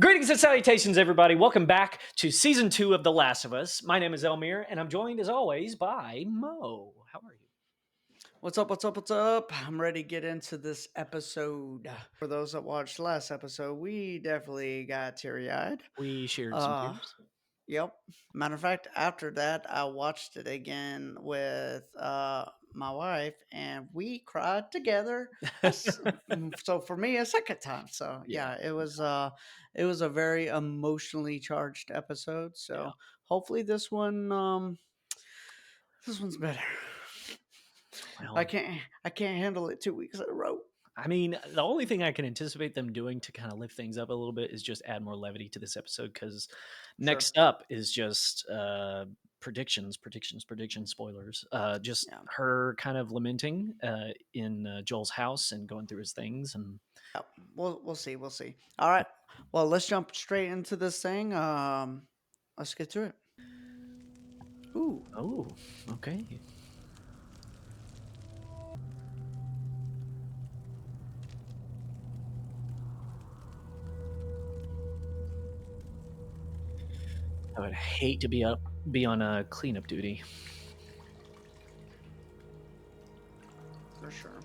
Greetings and salutations, everybody. Welcome back to season 2 of The Last of Us. My name is Elmiir, and I'm joined as always by Mo. How are you? What's up? What's up? What's up? I'm ready to get into this episode. For those that watched last episode, we definitely got teary eyed. We shared some Uh, tears. yep. Matter of fact, after that, I watched it again with my wife, and we cried together. So for me, a second time. So Yeah, yeah, it was a very emotionally charged episode. yeah. So hopefully this one's better. I Well, can't I can't handle it 2 weeks in a row. I mean, the only thing I can anticipate them doing to kind of lift things up a little bit is just add more levity to this episode because Sure. next up is just predictions, spoilers. Just Yeah. her kind of lamenting in Joel's house and going through his things. And Yeah. We'll see. We'll see. All right. Well, let's jump straight into this thing. Let's get to it. Ooh. oh, okay. I would hate to be on a cleanup duty. For sure.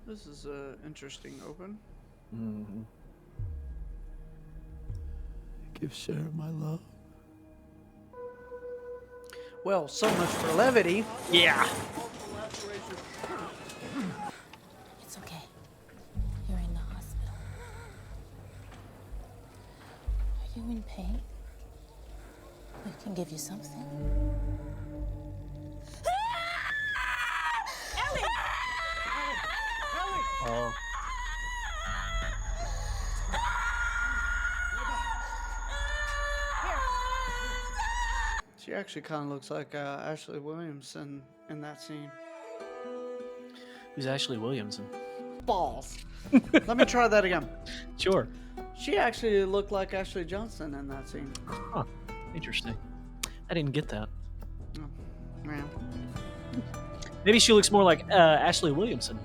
This is a interesting open. Mhm. Give Sarah my love. Well, so much for levity. Yeah. It's okay. You're in the hospital. Are you in pain? We can give you something. Oh, She actually kind of looks like Ashley Williams in that scene. who's Ashley Williamson? Balls. Let me try that again. Sure. She actually looked like Ashley Johnson in that scene. Huh. Interesting. I didn't get that. Oh, man. Maybe she looks more like Ashley Williamson.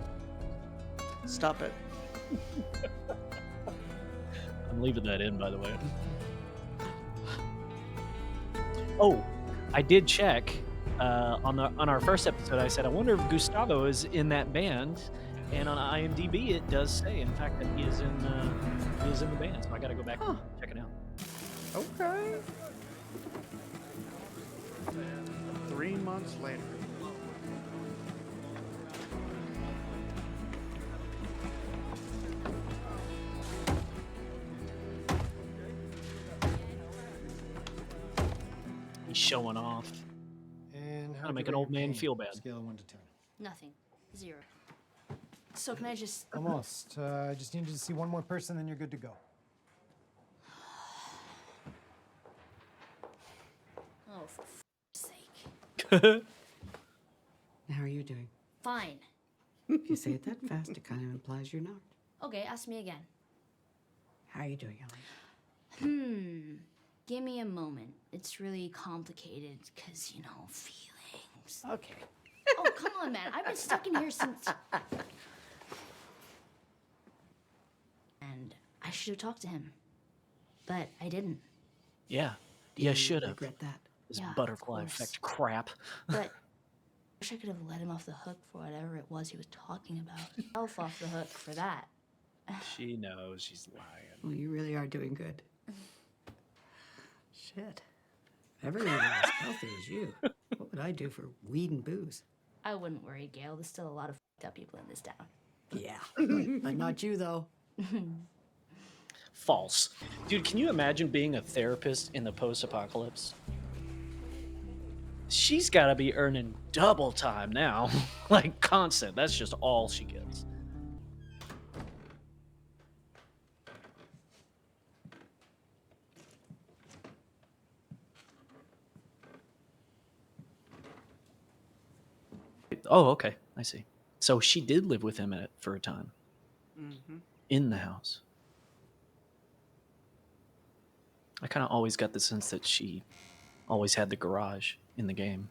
Stop it. I'm leaving that in, by the way. Oh, I did check on our first episode. I said, I wonder if Gustavo is in that band, and on IMDb it does say, in fact, that he is in the band. So I got to go back and check it out. Okay. 3 months later. He's showing off. And how Gotta make an old man feel bad. Scale of 1 to 10. Nothing. 0. So can I just... Almost. I just need you to see one more person, then you're good to go. Oh, for sake. How are you doing? Fine. If you say it that fast, it kind of implies you're not. Okay, ask me again. How are you doing, Ellie? Give me a moment. It's really complicated because, feelings. Okay. Oh, come on, man. I've been stuck in here since... And I should have talked to him. But I didn't. Yeah. Do You you should have. regret that? This Yeah, of butterfly course. effect crap. But I wish I could have let him off the hook for whatever it was he was talking about. Self off the hook for that. She knows she's lying. Well, you really are doing good. Shit. If everyone was as healthy as you, what would I do for weed and booze? I wouldn't worry, Gail. There's still a lot of f***ed up people in this town. Yeah. But not you, though. False. Dude, can you imagine being a therapist in the post-apocalypse? She's got to be earning double time now. Like, constant. That's just all she gets. Oh, okay. I see. So she did live with him for a time Mm-hmm. in the house. I kind of always got the sense that she always had the garage in the game.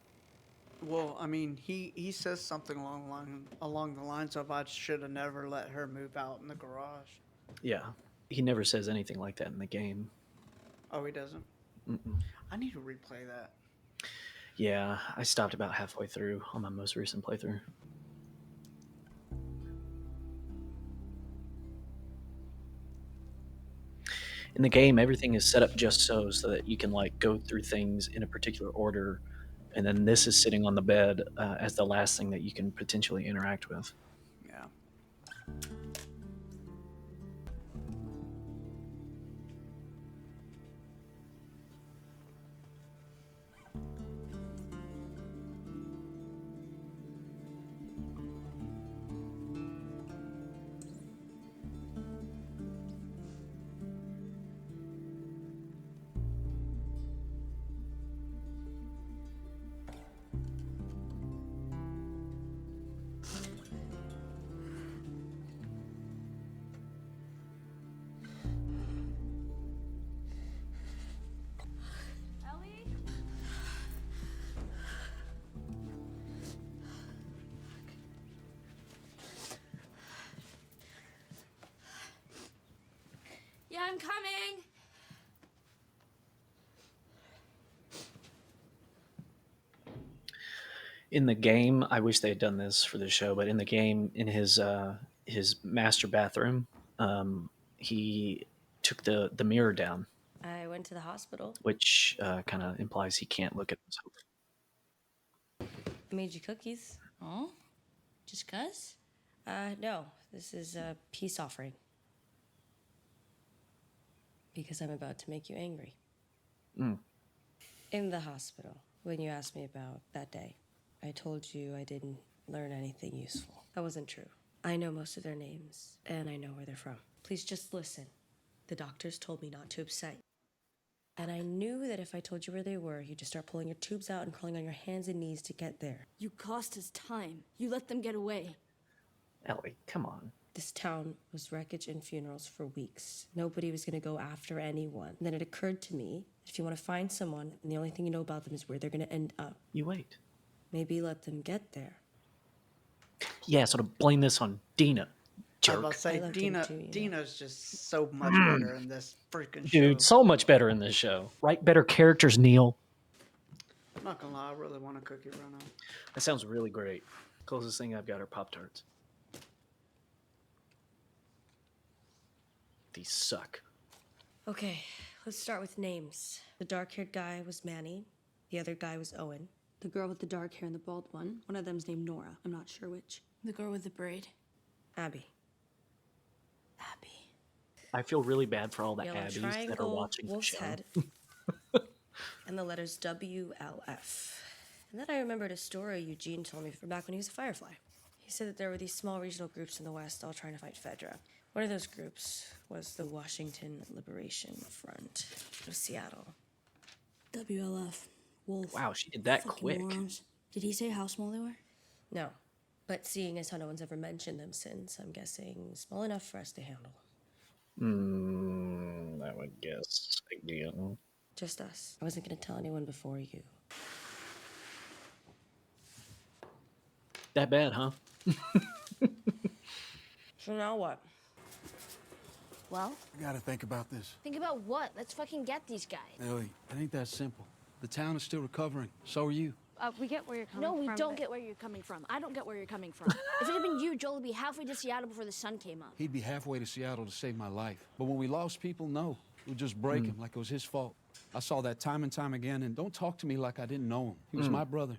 Well, I mean, he says something along the lines of, "I should have never let her move out in the garage." Yeah. He never says anything like that in the game. Oh, he doesn't. Mm-mm. I need to replay that. Yeah, I stopped about halfway through on my most recent playthrough. In the game, everything is set up just so that you can like go through things in a particular order, and then this is sitting on the bed as the last thing that you can potentially interact with. Yeah. Ellie? Yeah, I'm coming. In the game, I wish they had done this for the show, but in the game, in his master bathroom, he took the mirror down, I went to the hospital. which kind of implies he can't look at himself. I made you cookies. Oh? Just 'cause? No, this is a peace offering. Because I'm about to make you angry. Mm. In the hospital, when you asked me about that day, I told you I didn't learn anything useful. That wasn't true. I know most of their names, and I know where they're from. Please just listen. The doctors told me not to upset you. And I knew that if I told you where they were, you'd just start pulling your tubes out and crawling on your hands and knees to get there. You cost us time. You let them get away. Ellie, come on. This town was wreckage and funerals for weeks. Nobody was gonna go after anyone. And then it occurred to me, if you want to find someone, and the only thing you know about them is where they're gonna end up, You wait. maybe let them get there. Yeah, so to blame this on Dina, I was jerk. about to say, I loved him Dina. too, you know. Dina's just so much better in this freaking Dude, show. so much better in this show. Write better characters, Neil. I'm not gonna lie, I really want a cookie right now. That sounds really great. Closest thing I've got are Pop-Tarts. These suck. Okay, let's start with names. The dark-haired guy was Manny. The other guy was Owen. The girl with the dark hair and the bald one of them's named Nora. I'm not sure which. The girl with the braid. Abby. Abby. I feel really bad for all the Yellow Abbies that are triangle, watching the wolf's show. head, and the letters WLF. And then I remembered a story Eugene told me from back when he was a Firefly. He said that there were these small regional groups in the West all trying to fight Fedra. One of those groups was the Washington Liberation Front of Seattle. WLF. Wolf. Wow, she did that Fucking quick. morons. Did he say how small they were? No, but seeing as how no one's ever mentioned them since, I'm guessing small enough for us to handle. I would guess again. Just us. I wasn't gonna tell anyone before you. That bad, huh? So now what? Well, I gotta think about this. think about what? Let's fucking get these guys. Ellie, it ain't that simple. The town is still recovering. So are you. We get where you're coming Oh, from. we No, we don't don't get where you're coming from. I don't get where you're coming from. If it had been you, Joel would be halfway to Seattle before the sun came up. He'd be halfway to Seattle to save my life. But when we lost people, no. It would just break him like it was his fault. I saw that time and time again, and don't talk to me like I didn't know him. He was my brother.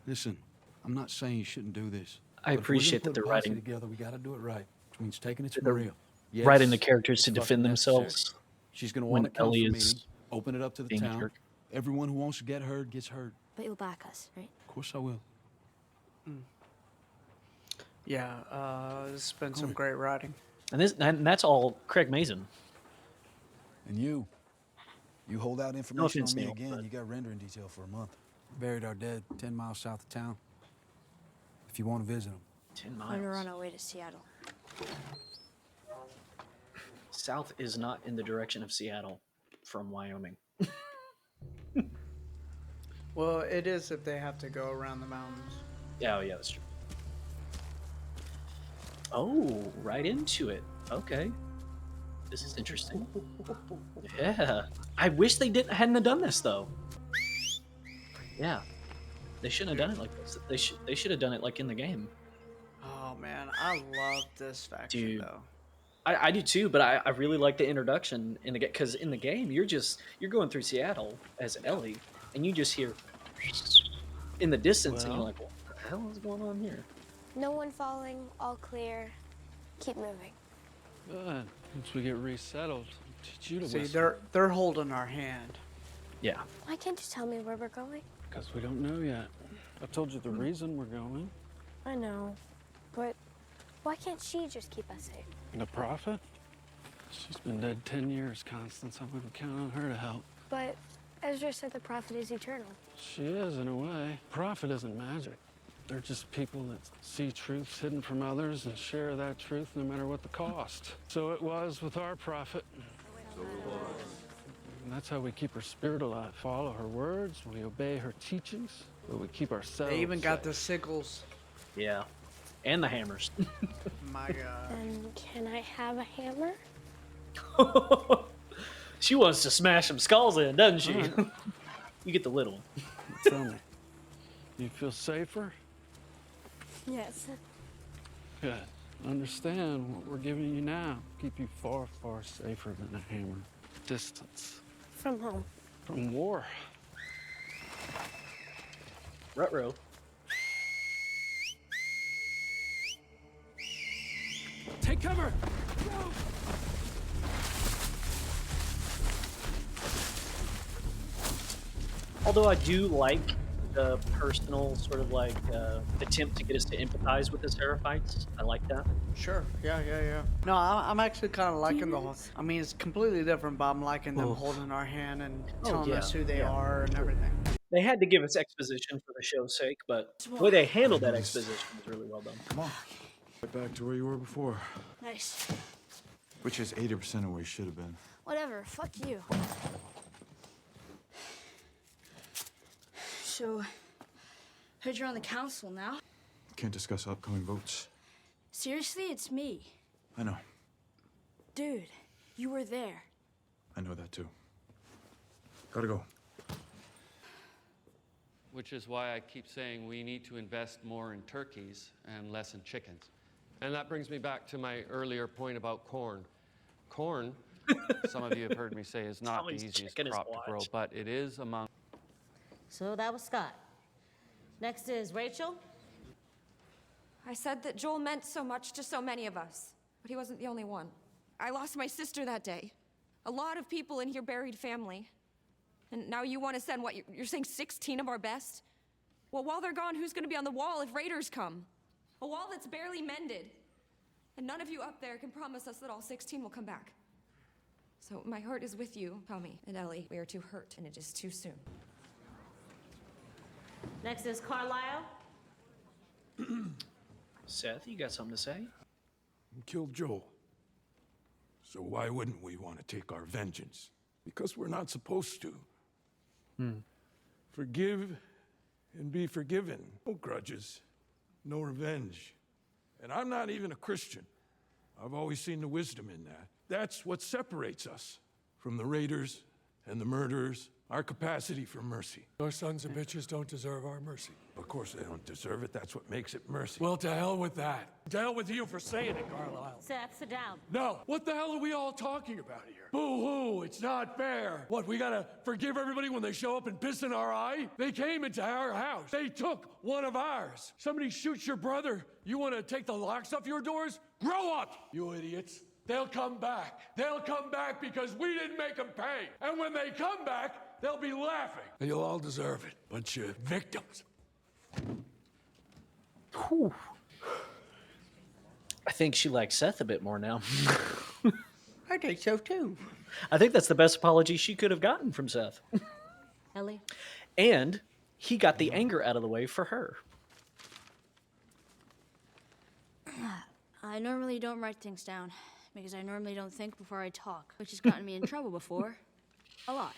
Listen, I'm not saying you shouldn't do this. I appreciate that they're writing together. We gotta do it right, which means taking it for real. Yes, writing the characters to it's defend fucking necessary. themselves. She's gonna when want a council Ellie meeting. is Open it up to the being a town. jerk. Everyone who wants to get heard gets heard. But you'll back us, right? Of course I will. Yeah, it's been some great writing. And that's all Craig Mazin. And you hold out information offense, on me Neil, again, but- you got rendering detail for a month. Buried our dead 10 miles south of town. if you want to visit them. 10 When we're miles. on our way to Seattle. South is not in the direction of Seattle from Wyoming. Well, it is if they have to go around the mountains. Yeah, oh, yeah, that's true. Oh, right into it. Okay. This is interesting. Yeah. I wish they hadn't have done this though. Yeah. They shouldn't have done it like this. They should have done it like in the game. Oh man, I love this faction Dude. though. I do too, but I really like the introduction in the game, because in the game you're going through Seattle as Ellie, and you just hear in the distance, and you're like, what the hell is going on here? No one falling, all clear. Keep moving. Good. Once we get resettled, I'll teach you to See, whistle. they're holding our hand. Yeah. Why can't you tell me where we're going? Because we don't know yet. I told you the reason we're going. I know, but why can't she just keep us safe? The prophet? She's been dead 10 years, Constance. I wouldn't count on her to help. But Ezra said the prophet is eternal. She is, in a way. Prophet isn't magic. They're just people that see truths hidden from others and share that truth no matter what the cost. So it was with our prophet. And that's how we keep her spirit alive. Follow her words, we obey her teachings, but we keep ourselves They even got the safe. sickles. Yeah. And the hammers. My God. Then can I have a hammer? She wants to smash some skulls in, doesn't she? All right. You get the little one. Tell me, you feel safer? Yes. Good. Understand what we're giving you now. Keep you far, far safer than a hammer. Distance. From home. From war. Ruh-roh. Take cover! Although I do like the personal sort of like attempt to get us to empathize with the Seraphites. I like that. Sure. Yeah. No, I'm actually kind of liking the whole. I mean, it's completely different, but I'm liking them holding our hand and telling us who they are and everything. They had to give us exposition for the show's sake, but the way they handled that exposition was really well done. Come on. Right back to where you were before. Nice. Which is 80% of where you should have been. Whatever, fuck you. So, heard you're on the council now. Can't discuss upcoming votes. Seriously, it's me. I know. Dude, you were there. I know that too. Gotta go. Which is why I keep saying we need to invest more in turkeys and less in chickens. And that brings me back to my earlier point about corn. Corn, some of you have heard me say, is not the easiest crop to grow, but it is among... So that was Scott. Next is Rachel. I said that Joel meant so much to so many of us, but he wasn't the only one. I lost my sister that day. A lot of people in here buried family. And now you want to send, what, you're saying 16 of our best? Well, while they're gone, who's going to be on the wall if raiders come? A wall that's barely mended. And none of you up there can promise us that all 16 will come back. So my heart is with you, Tommy and Ellie. We are too hurt, and it is too soon. Next is Carlisle. Seth, you got something to say? We killed Joel. So why wouldn't we want to take our vengeance? Because we're not supposed to. Forgive and be forgiven. No grudges, no revenge. And I'm not even a Christian. I've always seen the wisdom in that. That's what separates us from the raiders and the murderers, our capacity for mercy. Those sons of bitches don't deserve our mercy. Of course they don't deserve it. That's what makes it mercy. Well, to hell with that. To hell with you for saying it, Carlisle. Seth, sit down. No. What the hell are we all talking about here? Boo-hoo, it's not fair. What, we gotta forgive everybody when they show up and piss in our eye? They came into our house. They took one of ours. Somebody shoots your brother. You wanna take the locks off your doors? Grow up, you idiots. They'll come back. They'll come back because we didn't make them pay. And when they come back, they'll be laughing. And you'll all deserve it. Bunch of victims. Whew. I think she likes Seth a bit more now. I think so too. I think that's the best apology she could have gotten from Seth. Ellie. And he got the anger out of the way for her. I normally don't write things down because I normally don't think before I talk, which has gotten me in trouble before. A lot.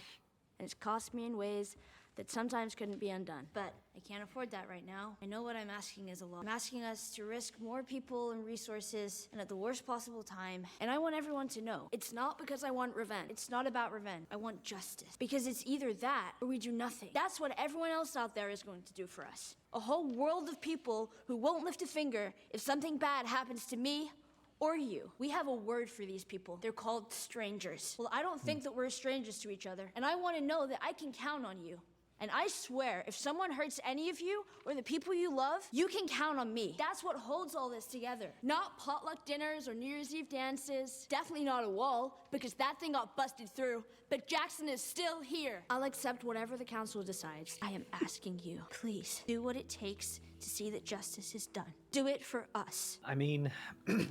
And it's cost me in ways that sometimes couldn't be undone. But I can't afford that right now. I know what I'm asking is a lot. I'm asking us to risk more people and resources and at the worst possible time. And I want everyone to know, it's not because I want revenge. It's not about revenge. I want justice. Because it's either that or we do nothing. That's what everyone else out there is going to do for us. A whole world of people who won't lift a finger if something bad happens to me or you. We have a word for these people. They're called strangers. Well, I don't think that we're strangers to each other. And I want to know that I can count on you. And I swear, if someone hurts any of you or the people you love, you can count on me. That's what holds all this together. Not potluck dinners or New Year's Eve dances. Definitely not a wall, because that thing got busted through. But Jackson is still here. I'll accept whatever the council decides. I am asking you, please, do what it takes to see that justice is done. Do it for us. I mean,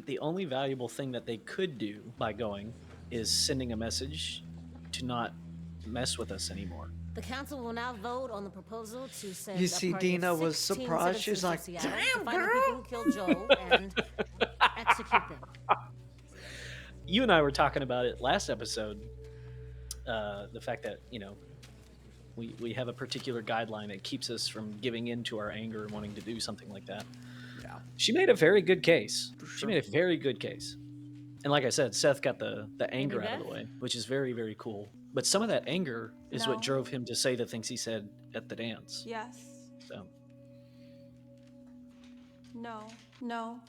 the only valuable thing that they could do by going is sending a message to not mess with us anymore. The council will now vote on the proposal to send You a see, party of Dina was 16 surprised. She was citizens like, to Seattle to "Damn, find the girl!" people who killed Joel and execute them. You and I were talking about it last episode. The fact that, you know, we have a particular guideline that keeps us from giving in to our anger and wanting to do something like that. Yeah. She made a very good case. For She sure. made a very good case. And like I said, Seth got the anger Maybe out of the Beth? way, which is very, very cool. But some of that anger is No. what drove him to say the things he said at the dance. Yes. So, No. No.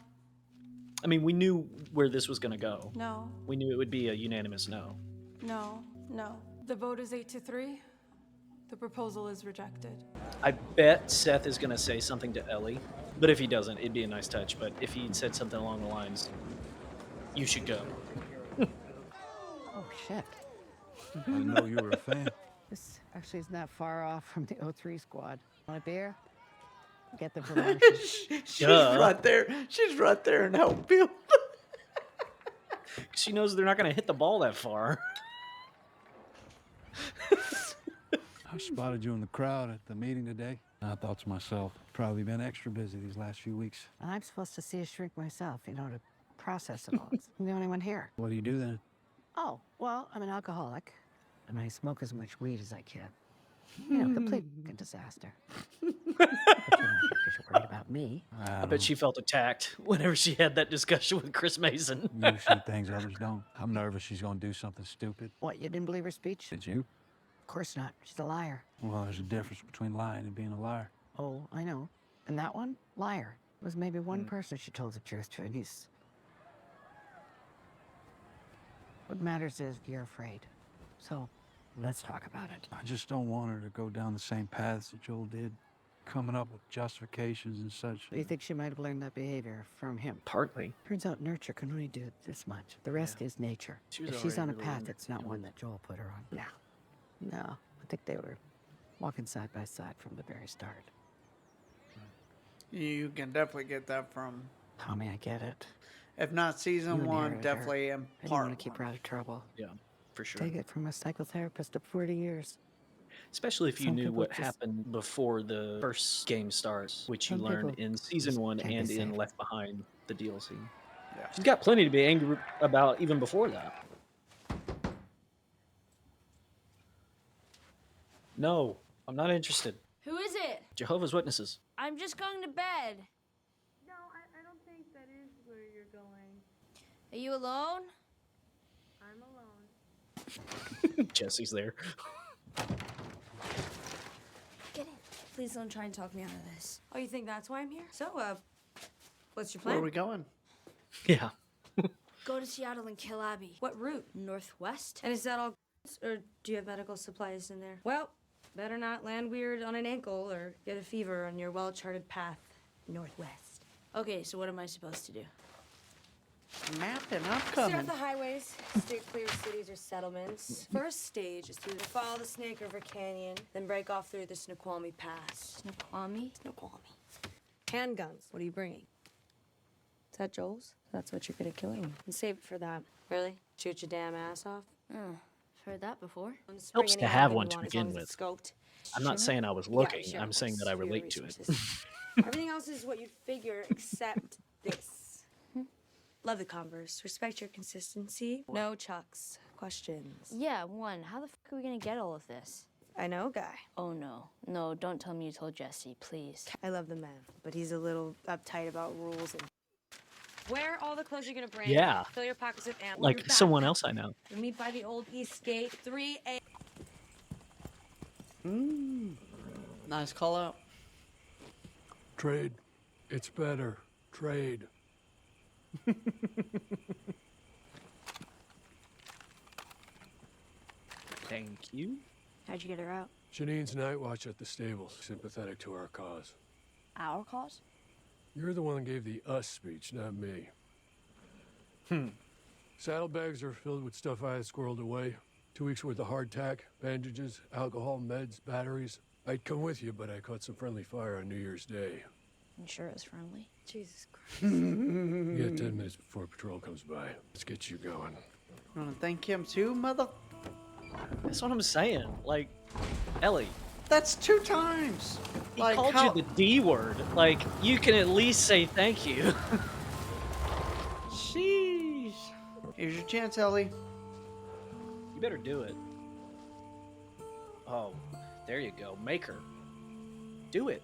I mean, we knew where this was going to go. No. We knew it would be a unanimous no. No. No. The vote is 8-3. The proposal is rejected. I bet Seth is going to say something to Ellie, but if he doesn't, it'd be a nice touch. But if he'd said something along the lines, you should go. Oh, shit. I didn't know you were a fan. This actually isn't that far off from the 03 squad. Want a beer? Get the promotion. She's right there. She's right there in outfield. She knows they're not going to hit the ball that far. I spotted you in the crowd at the meeting today. I thought to myself, probably been extra busy these last few weeks. And I'm supposed to see a shrink myself, you know, to process it all. I'm the only one here. What do you do then? Oh, well, I'm an alcoholic, and I smoke as much weed as I can. You know, complete fucking disaster. But you know, because you're worried about me. I bet she felt attacked whenever she had that discussion with Chris Mason. You see things others don't. I'm nervous she's going to do something stupid. What, you didn't believe her speech? Did you? Of course not. She's a liar. Well, there's a difference between lying and being a liar. Oh, I know. And that one, liar. It was maybe one person she told the truth to, and he's... What matters is you're afraid. So, let's talk about it. I just don't want her to go down the same paths that Joel did, coming up with justifications and such. Do you think she might have learned that behavior from him? Partly. Turns out nurture can only do this much. The rest is nature. She was If she's on a already really path, learned, it's not you know. one that Joel put her on. No. No. I think they were walking side by side from the very start. You can definitely get that from, Tommy, I get it. if not You season inherited one, her. definitely in I didn't part want to keep her out of trouble. Yeah, for sure. Take it from a psychotherapist of 40 years. Especially if you Some knew people what just- happened before the first game starts, which you Some learn people in season just 1 take it and in safe. Left Behind, the DLC. Yeah. She's got plenty to be angry about even before that. No, I'm not interested. Who is it? Jehovah's Witnesses. I'm just going to bed. No, I don't think that is where you're going. Are you alone? I'm alone. Jesse's there. Get in. Please don't try and talk me out of this. Oh, you think that's why I'm here? So, what's your Where plan? are we going? Yeah. Go to Seattle and kill Abby. What route? Northwest? And is that all? Or do you have medical supplies in there? Well, better not land weird on an ankle or get a fever on your well-charted path northwest. Okay, so what am I supposed to do? Mapping, I'm Start coming. the highways, stay clear of cities or settlements. First stage is to follow the Snake River Canyon, then break off through the Snoqualmie Pass. Snoqualmie? Snoqualmie. Handguns. What are you bringing? Is that Joel's? That's what you're gonna kill him. And save it for that. Really? Shoot your damn ass off? Oh, heard that before. Helps to have one to begin with. I'm not saying I was looking. sure, I'm saying that I relate to it. Everything else is what you'd figure except this. Love the Converse. Respect your consistency. No Chucks. Questions. Yeah, one. How the fuck are we gonna get all of this? I know, guy. Oh no. No, don't tell me you told Jesse, please. I love the man, but he's a little uptight about rules and... Wear all the clothes you're gonna bring. Yeah. Fill your pockets with ammo. Like someone else I know. We'll meet by the old East Gate, 3 a.m. Nice call out. Trade. It's better. Trade. Thank you. How'd you get her out? Janine's night watch at the stables, sympathetic to our cause. Our cause? You're the one that gave the us speech, not me. Saddlebags are filled with stuff I had squirreled away. 2 weeks worth of hardtack, bandages, alcohol, meds, batteries. I'd come with you, but I caught some friendly fire on New Year's Day. You sure it was friendly? Jesus Christ. You got 10 minutes before patrol comes by. Let's get you going. You wanna thank him too, mother? That's what I'm saying. Like, Ellie. That's 2 times. He Like, called how- you the D word. Like, you can at least say thank you. Sheesh. Here's your chance, Ellie. You better do it. Oh, there you go. Make her. Do it.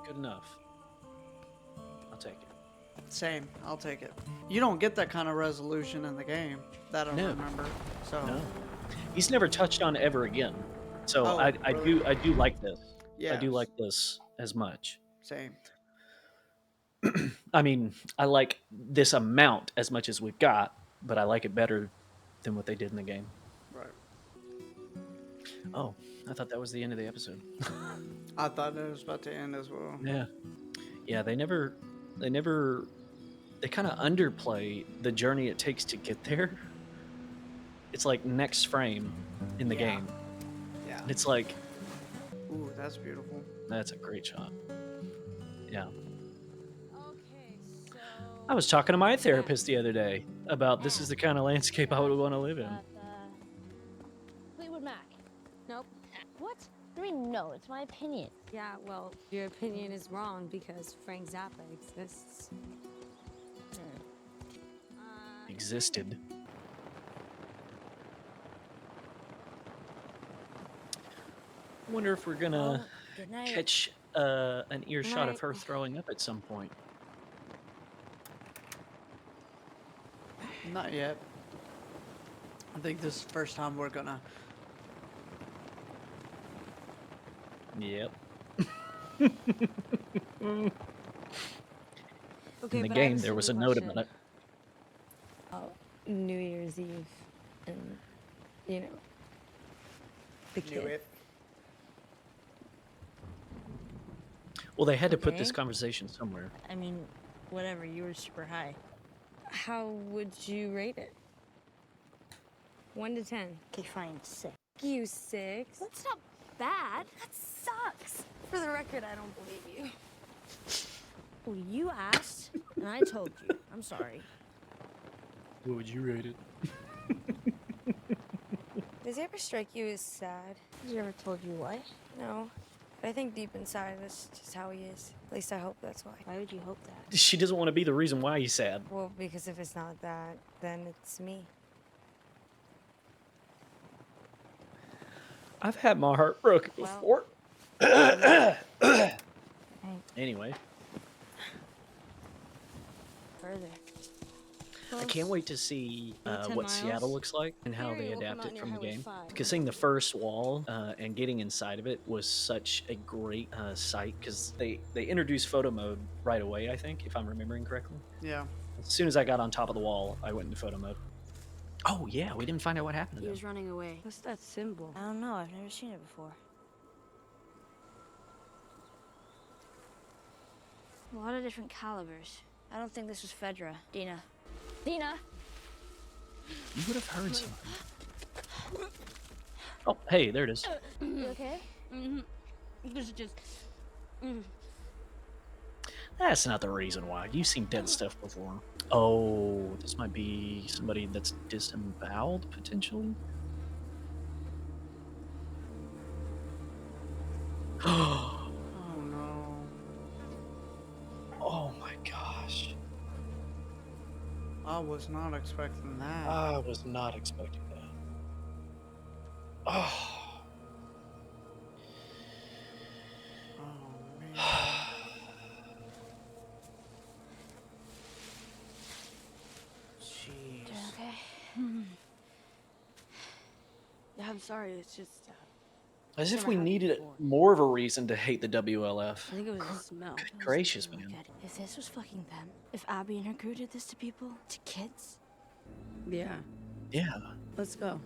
Good enough. I'll take it. Same. I'll take it. You don't get that kind of resolution in the game that I No. remember. So No. He's never touched on ever again. So Oh, I really? do like this. I do Yes. like this as much. Same. I mean, I like this amount as much as we've got, but I like it better than what they did in the game. Right. Oh, I thought that was the end of the episode. I thought it was about to end as well. Yeah. Yeah, they kind of underplay the journey it takes to get there. It's like next frame in the game. Yeah. And it's like, Ooh, that's beautiful. that's a great shot. Yeah. I was talking to my therapist the other day about this is the kind of landscape I would want to live in. Fleetwood Mac. Nope. What? I mean, no, it's my opinion. Yeah, well, your opinion is wrong because Frank Zappa exists. Existed. I wonder if we're gonna good night. catch an earshot of Night. her throwing up at some point. Not yet. I think this is the first time we're gonna. Yep. Okay, In the but I have game, a there was a simple note question. about it. Oh, New Year's Eve, and you know, the Knew kid. it. Well, they had to put this Okay. conversation somewhere. I mean, whatever, you were super high. How would you rate it? 1 to 10. Okay, fine, 6. You 6. That's not bad. That sucks. For the record, I don't believe you. Well, you asked, and I told you. I'm sorry. What would you rate it? Does he ever strike you as sad? Has he ever told you why? No. But I think deep inside, that's just how he is. At least I hope that's why. Why would you hope that? She doesn't want to be the reason why he's sad. Well, because if it's not that, then it's me. I've had my heart broken Well- before. Anyway, Further. I can't wait to see 10 what miles. Seattle looks like and how Here, they we'll come adapt out it near from the Highway game. 5. Because seeing the first wall and getting inside of it was such a great sight. Because they introduced photo mode right away, I think, if I'm remembering correctly. Yeah. As soon as I got on top of the wall, I went into photo mode. Oh yeah, we didn't find out what happened to He them. was running away. What's that symbol? I don't know, I've never seen it before. A lot of different calibers. I don't think this was Fedra. Dina. Dina! You would have heard something. Oh, hey, there it is. You okay? Mm-hmm. This is just... That's not the reason why. You've seen dead stuff before. Oh, this might be somebody that's disemboweled, potentially? Oh no. Oh my god. I was not expecting that. I was not expecting that. Oh. Oh man. Jeez. Doing okay? Yeah, I'm sorry. It's just. As if never we happened needed before. more of a reason to hate the WLF. I think it was the smell. Gracious, man. If this was fucking them, if Abby and her crew did this to people, to kids. Yeah. Yeah. Let's go.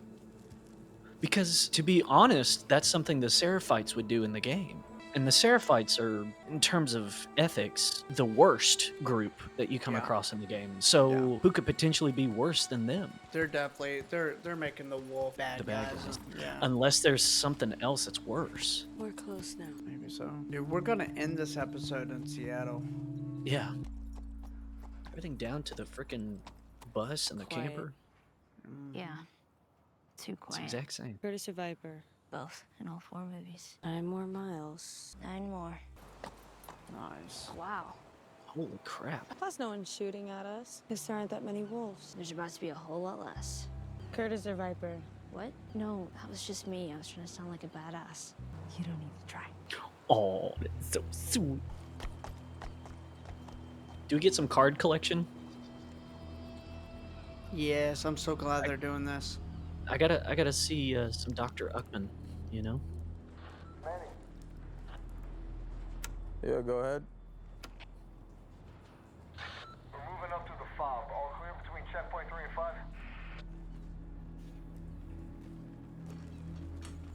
Because, to be honest, that's something the Seraphites would do in the game. And the Seraphites are, in terms of ethics, the worst group that you come across in the game. So, who could potentially be worse than them? They're definitely they're making the wolf bad The bad guys. guys. Yeah. Unless there's something else that's worse. We're close now. Maybe so. Dude, we're gonna end this episode in Seattle. Yeah. Everything down to the freaking bus and the Quiet. camper. Yeah. Too It's the quiet. exact same. Curtis or Viper? Both in all 4 movies. 9 more miles. 9 more. Nice. Wow. Holy crap. Plus, no one's shooting at us. Because there aren't that many wolves. There's about to be a whole lot less. Curtis or Viper? What? No, that was just me. I was trying to sound like a badass. You don't need to try. Oh, that's so sweet. Do we get some card collection? Yes, I'm so glad they're doing this. I gotta see some Dr. Uckman, you know? Yeah, go ahead. We're moving up to the fob. All clear between checkpoint 3 and 5?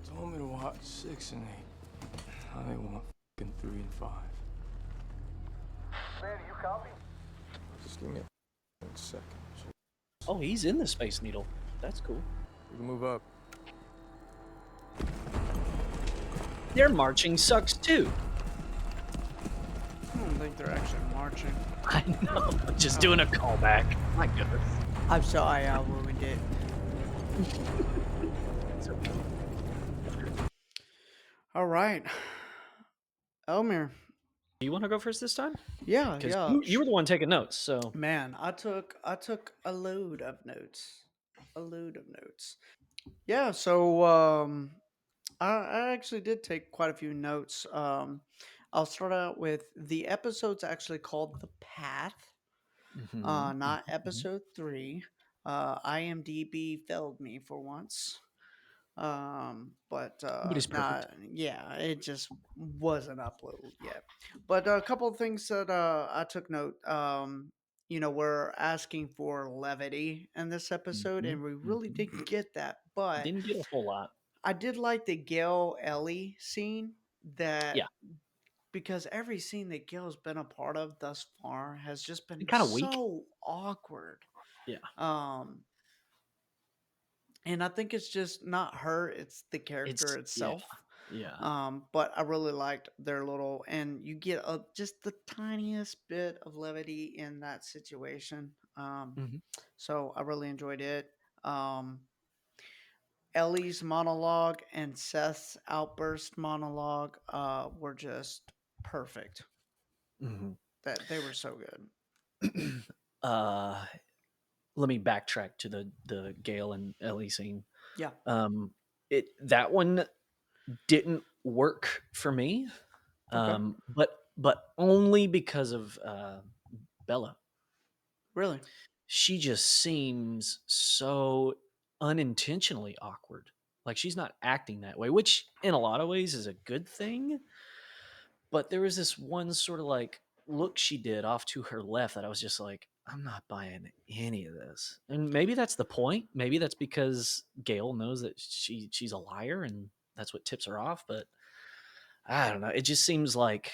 Told me to watch 6 and 8. Now they want f***ing 3 and 5. Manny, you copy? Just give me a second. Oh, he's in the Space Needle. That's cool. We can move up. Their marching sucks too. I don't think they're actually marching. I know. Just doing a callback. My goodness. I'm sorry, I ruined it. It's okay. All right. Elmiir. Do you want to go first this time? Yeah, 'Cause yeah. you were the one taking notes, so. Man, I took a load of notes. A load of notes. Yeah, so I actually did take quite a few notes. I'll start out with the episode's actually called The Path, not episode 3. IMDb failed me for once. But Nobody's perfect. yeah, it just wasn't uploaded yet. But a couple of things that I took note. We're asking for levity in this episode, and we really didn't get that. But Didn't get a whole lot. I did like the Gail Ellie scene. That Yeah. because every scene that Gail's been a part of thus far has just been Kinda weak. so awkward. Yeah. And I think it's just not her; it's the character itself. Yeah. But I really liked their little, and you get just the tiniest bit of levity in that situation. So I really enjoyed it. Ellie's monologue and Seth's outburst monologue were just perfect. That they were so good. Let me backtrack to the Gale and Ellie scene. Yeah. That one didn't work for me. Okay. But only because of Bella. Really? She just seems so unintentionally awkward. Like she's not acting that way, which in a lot of ways is a good thing. But there was this one sort of like look she did off to her left that I was just like, I'm not buying any of this. And maybe that's the point. Maybe that's because Gail knows that she's a liar and that's what tips her off. But I don't know. It just seems like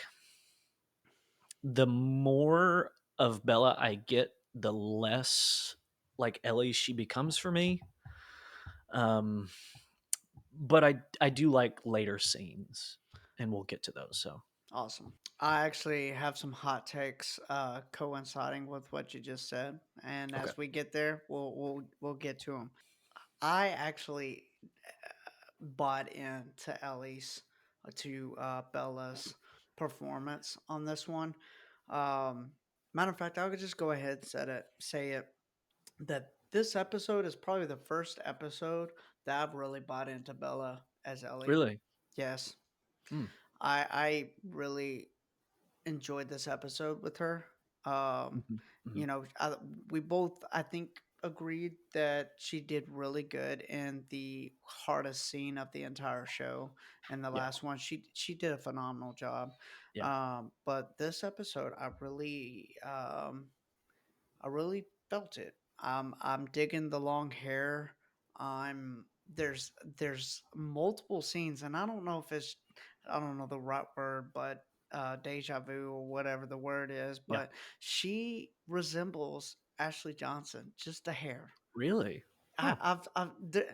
the more of Bella I get, the less like Ellie she becomes for me. But I do like later scenes, and we'll get to those. So Awesome. I actually have some hot takes coinciding with what you just said, and Okay. as we get there, we'll get to them. I actually bought into Ellie's to Bella's performance on this one. Matter of fact, I could just go ahead and say it. that this episode is probably the first episode that I've really bought into Bella as Ellie. Really? Yes. Hmm. I really enjoyed this episode with her. Um, Mhm, mhm. you know, we both, I think, agreed that she did really good in the hardest scene of the entire show. And the Yeah. last one, she did a phenomenal job. Yeah. But this episode, I really felt it. I'm digging the long hair. I'm there's multiple scenes, and I don't know if it's I don't know the right word, but deja vu or whatever the word is. Yeah. But she resembles Ashley Johnson, just a hair. Really? Huh.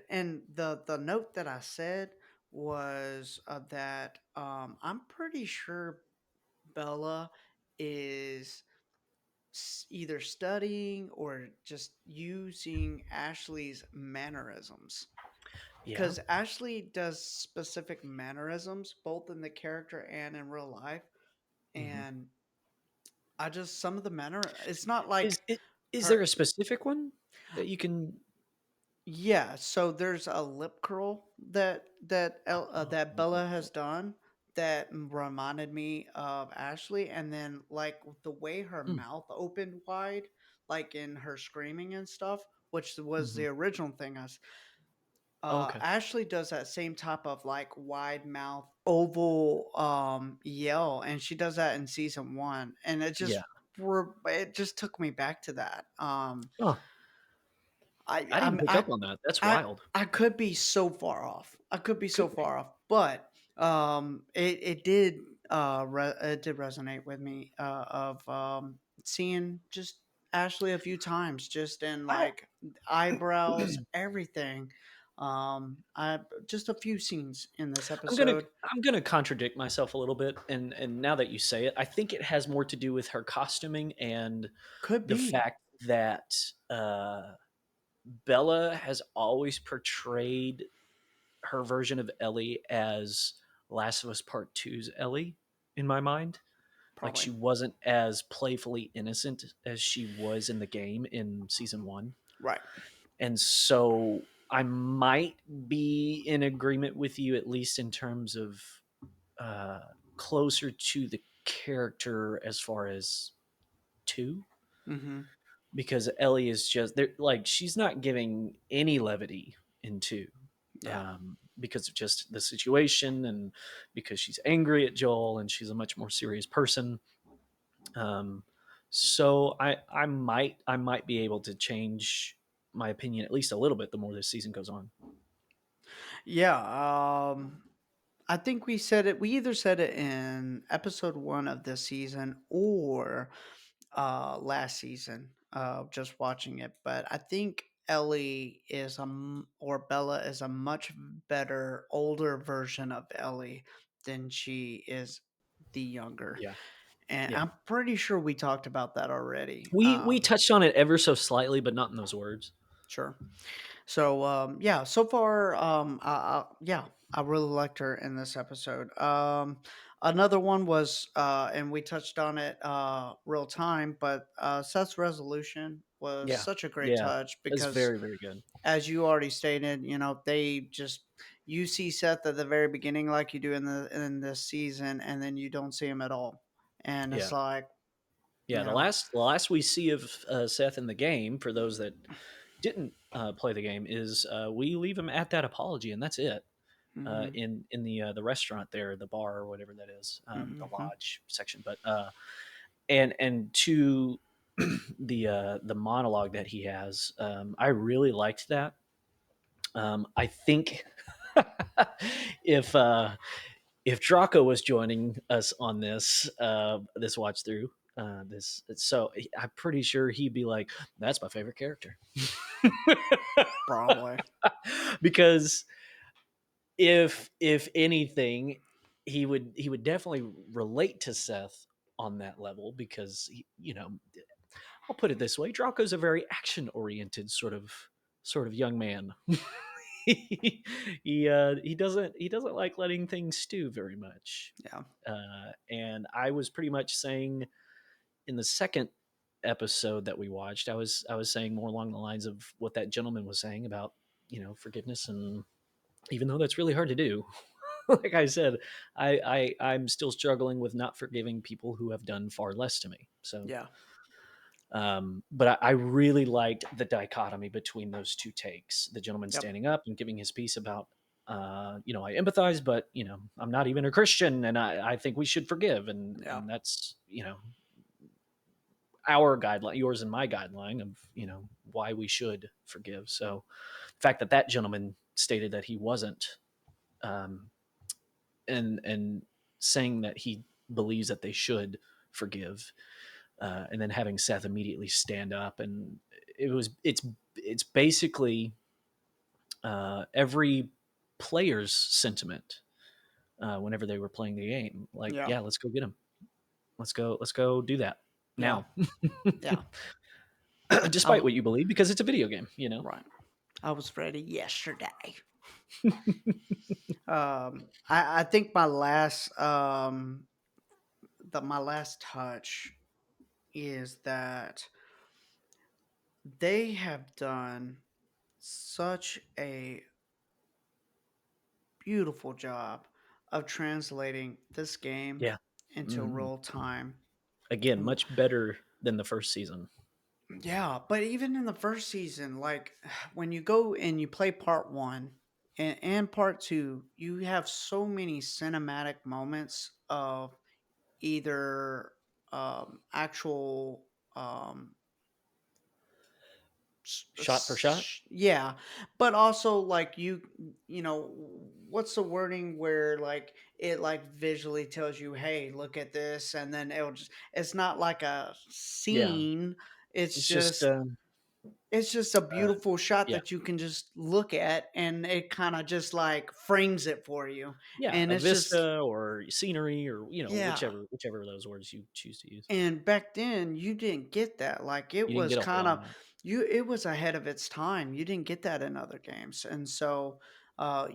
And the note that I said was that I'm pretty sure Bella is either studying or just using Ashley's mannerisms. Yeah. Because Ashley does specific mannerisms both in the character and in real life. Mhm. And I just, some of the it's not like Is there her. a specific one that you can? Yeah, so there's a lip curl that Bella has done that reminded me of Ashley, and then like the way her Mm. mouth opened wide, like in her screaming and stuff, which was Mhm. the original thing. Oh, okay. Ashley does that same type of like wide mouth oval yell, and she does that in season one, and Yeah. it just took me back to that. Oh, I I didn't I'm pick up on that. That's I wild. I could be so far off. I could be so Could be. far off, but it did it did resonate with me of seeing just Ashley a few times, just in I like eyebrows, everything. I just a few scenes in this I'm gonna episode. I'm gonna contradict myself a little bit, and now that you say it, I think it has more to do with her costuming and Could the be fact that Bella has always portrayed her version of Ellie as Last of Us Part Two's Ellie in my mind. Like probably she wasn't as playfully innocent as she was in the game in season one. right. And so I might be in agreement with you, at least in terms of uh, closer to the character as far as two, Mm-hmm. because Ellie is just there. Like she's not giving any levity in two, Yeah. because of just the situation and because she's angry at Joel and she's a much more serious person. Um, so I might be able to change my opinion at least a little bit the more this season goes on. Yeah. I think we said it. We either said it in episode one of this season or last season. Just watching it, but I think Ellie is or Bella is a much better older version of Ellie than she is the younger. Yeah, And yeah. I'm pretty sure we talked about that already. We touched on it ever so slightly, but not in those words. Sure. So yeah, so far yeah, I really liked her in this episode. Another one was and we touched on it real time, but Seth's resolution was Yeah, such a great yeah. touch It's because very, very good. as you already stated, they just you see Seth at the very beginning like you do in this season, and then you don't see him at all. And Yeah, it's like, yeah. The last we see of Seth in the game, for those that didn't play the game, is we leave him at that apology, and that's it. mhm, In the restaurant there, the bar or whatever that is, the mhm. lodge section. But and to the monologue that he has, I really liked that. I think if if Draco was joining us on this watch through, I'm pretty sure he'd be like, "That's my favorite character," Probably. because if anything, he would definitely relate to Seth on that level, because I'll put it this way: Draco's a very action oriented sort of young man. He doesn't like letting things stew very much. Yeah. And I was pretty much saying in the second episode that we watched, I was saying more along the lines of what that gentleman was saying about, forgiveness, and even though that's really hard to do, like I said, I'm still struggling with not forgiving people who have done far less to me. So Yeah. but I really liked the dichotomy between those two takes. The gentleman Yep. standing up and giving his piece about, I empathize, but I'm not even a Christian, and I think we should forgive, and Yeah. and that's our guideline, yours and my guideline of why we should forgive. So the fact that that gentleman stated that he wasn't, and saying that he believes that they should forgive, and then having Seth immediately stand up, and it's basically every player's sentiment whenever they were playing the game. Like, Yeah. yeah, let's go get him. Let's go do that Yeah. now. Yeah. Despite what you believe, because it's a video game, Right. I was ready yesterday. I think my last my last touch is that they have done such a beautiful job of translating this game Yeah. into Mhm. real time. Again, much better than the first season. Yeah, but even in the first season, like when you go and you play part one and part two, you have so many cinematic moments of either actual Shot for shot. yeah, but also like you know what's the wording where like it like visually tells you, hey, look at this, and then it's not like a Yeah. scene, it's It's just just a beautiful shot yeah. that you can just look at, and it kind of just like frames it for you, Yeah, and a it's just vista or scenery, or yeah. whichever of those words you choose to use. And back then, you didn't get that. Like it You didn't was get a whole kind lot of of that. it was ahead of its time. You didn't get that in other games. And so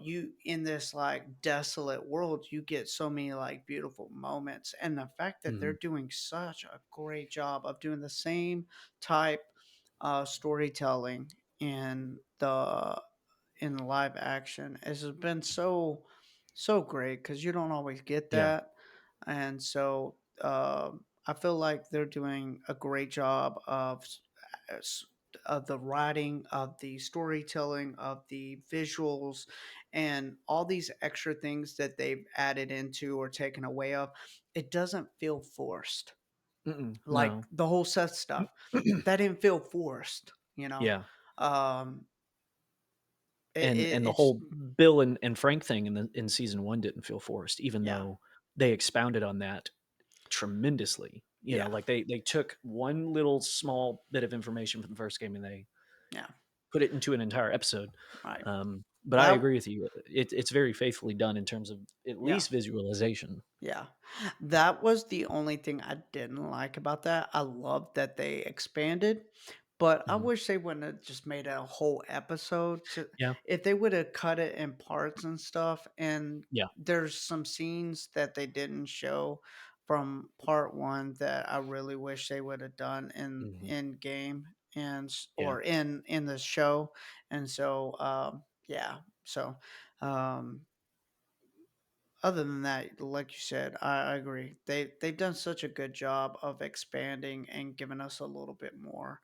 you in this like desolate world, you get so many like beautiful moments. And the fact that they're Mhm. doing such a great job of doing the same type storytelling in the live action has been so great because you don't always get Yeah. that. And so I feel like they're doing a great job of the writing, of the storytelling, of the visuals, and all these extra things that they've added into or taken away of. It doesn't feel forced. Like No. the whole Seth stuff, that didn't feel forced. Yeah. Um, And the it's whole Bill and Frank thing in season 1 didn't feel forced, even yeah, though they expounded on that tremendously. yeah, Like they took one little small bit of information from the first game and they yeah, put it into an entire episode. right. But I That agree with you. It's very faithfully done in terms of at yeah. least visualization. Yeah. That was the only thing I didn't like about that. I love that they expanded, but I Mhm. wish they wouldn't have just made a whole episode. Yeah. If they would have cut it in parts and stuff, and Yeah. there's some scenes that they didn't show from part one that I really wish they would have done Mhm. in game Yeah. or in the show. And so yeah. So um other than that, like you said, I agree. They've done such a good job of expanding and giving us a little bit more.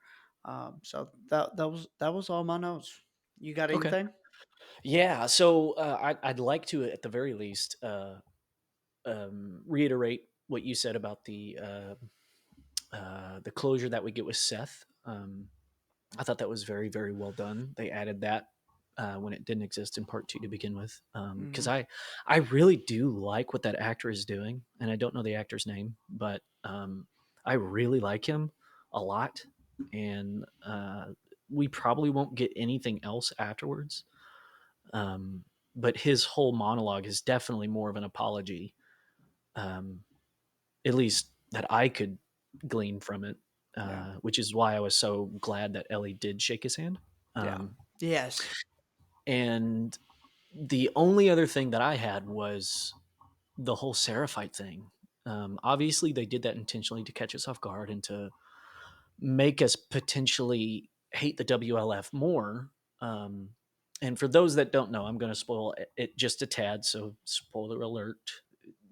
So that was all my notes. You got Okay. anything? Yeah. So I'd like to, at the very least, reiterate what you said about the closure that we get with Seth. I thought that was very, very well done. They added that when it didn't exist in part 2 to begin with, because Mhm. I really do like what that actor is doing, and I don't know the actor's name, but I really like him a lot, and we probably won't get anything else afterwards. Um, but his whole monologue is definitely more of an apology, um, at least that I could glean from it, Yeah. which is why I was so glad that Ellie did shake his hand. Yeah. Um, Yes. and the only other thing that I had was the whole Seraphite thing. Obviously, they did that intentionally to catch us off guard and to make us potentially hate the WLF more. And for those that don't know, I'm going to spoil it just a tad, so spoiler alert.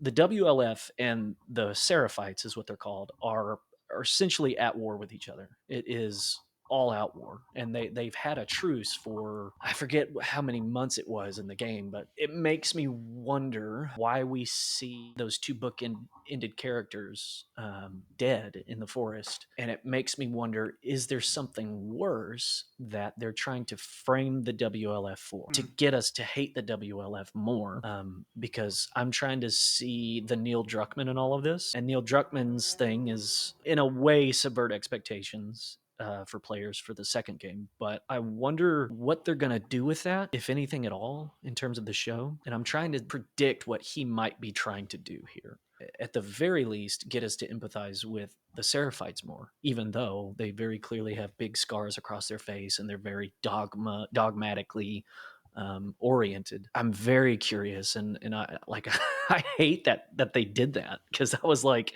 The WLF and the Seraphites, is what they're called, are essentially at war with each other. It is all out war, and they've had a truce for, I forget how many months it was in the game, but it makes me wonder why we see those two book-ended characters dead in the forest, and it makes me wonder, is there something worse that they're trying to frame the WLF for, to get us to hate the WLF more? Because I'm trying to see the Neil Druckmann in all of this, and Neil Druckmann's thing is in a way subvert expectations for players for the second game, but I wonder what they're going to do with that, if anything at all, in terms of the show. And I'm trying to predict what he might be trying to do here. At the very least, get us to empathize with the Seraphites more, even though they very clearly have big scars across their face and they're very dogmatically oriented. I'm very curious, and I like I hate that they did that, because I was like,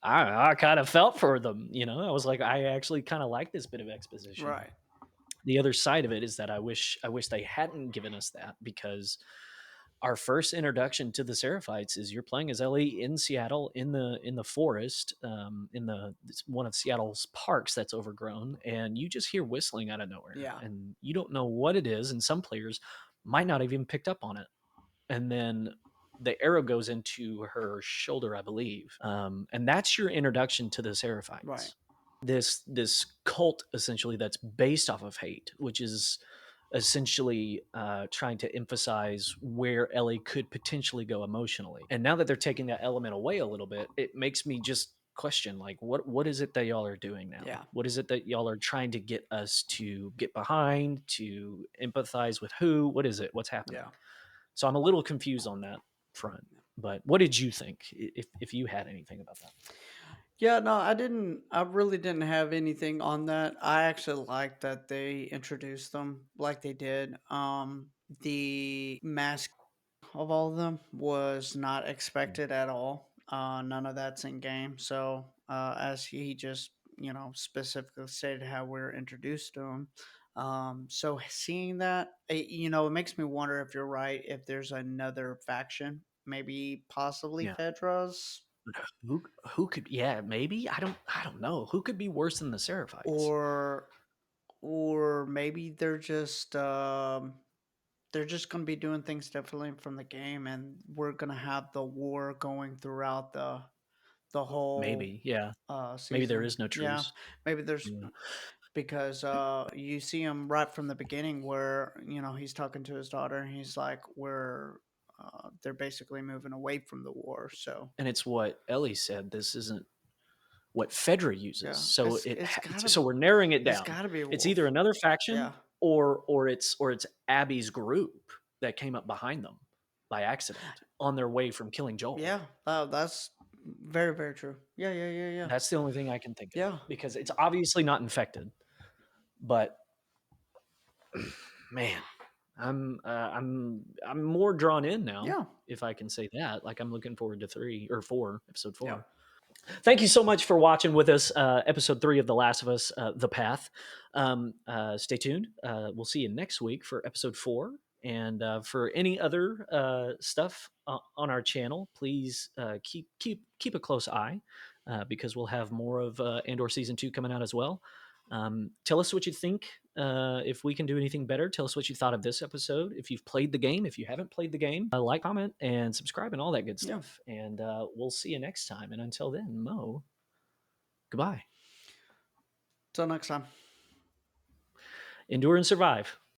I kind of felt for them, I was like, I actually kind of like this bit of exposition. Right. The other side of it is that I wish they hadn't given us that, because our first introduction to the Seraphites is you're playing as Ellie in Seattle, in the forest, in one of Seattle's parks that's overgrown, and you just hear whistling out of nowhere. Yeah. And you don't know what it is, and some players might not have even picked up on it. And then the arrow goes into her shoulder, I believe, and that's your introduction to the Seraphites. Right. This cult, essentially, that's based off of hate, which is essentially trying to emphasize where Ellie could potentially go emotionally. And now that they're taking that element away a little bit, it makes me just question, like, what is it that y'all are doing now? Yeah. What is it that y'all are trying to get us to get behind, to empathize with who? What is it? What's happening? Yeah. So I'm a little confused on that front. But what did you think, if you had anything about that? Yeah, no, I really didn't have anything on that. I actually liked that they introduced them like they did. The mask of all of them was not expected at all. None of that's in game. So, as he just, specifically stated how we're introduced to him. So seeing that, it makes me wonder if you're right, if there's another faction, maybe possibly Yeah. Fedra's, Who could? Yeah, maybe. I don't know. Who could be worse than the Seraphites? or maybe they're just going to be doing things differently from the game, and we're going to have the war going throughout the whole Maybe, yeah. season. Maybe there is no Yeah, truce. maybe there's Yeah. because you see him right from the beginning where he's talking to his daughter and he's like, they're basically moving away from the war. So And it's what Ellie said. This isn't what Fedra uses. yeah, So it's gotta so we're narrowing it it's down. got to be a It's wolf. either another faction, Yeah. or it's Abby's group that came up behind them by accident on their way from killing Joel. Yeah, that's very, very true. Yeah. That's the only thing I can think of. Yeah. Because it's obviously not infected. But man, I'm more drawn in now. Yeah. If I can say that. Like, I'm looking forward to episode 4. Yeah. Thank you so much for watching with us. Episode 3 of The Last of Us, The Path. Stay tuned. We'll see you next week for episode 4. And for any other stuff on our channel, please keep a close eye, because we'll have more of Andor Season 2 coming out as well. Tell us what you think. If we can do anything better, tell us what you thought of this episode. If you've played the game, if you haven't played the game, like, comment, and subscribe, and all that good stuff. And we'll see you next time. And until then, Mo, goodbye. Till next time. Endure and survive.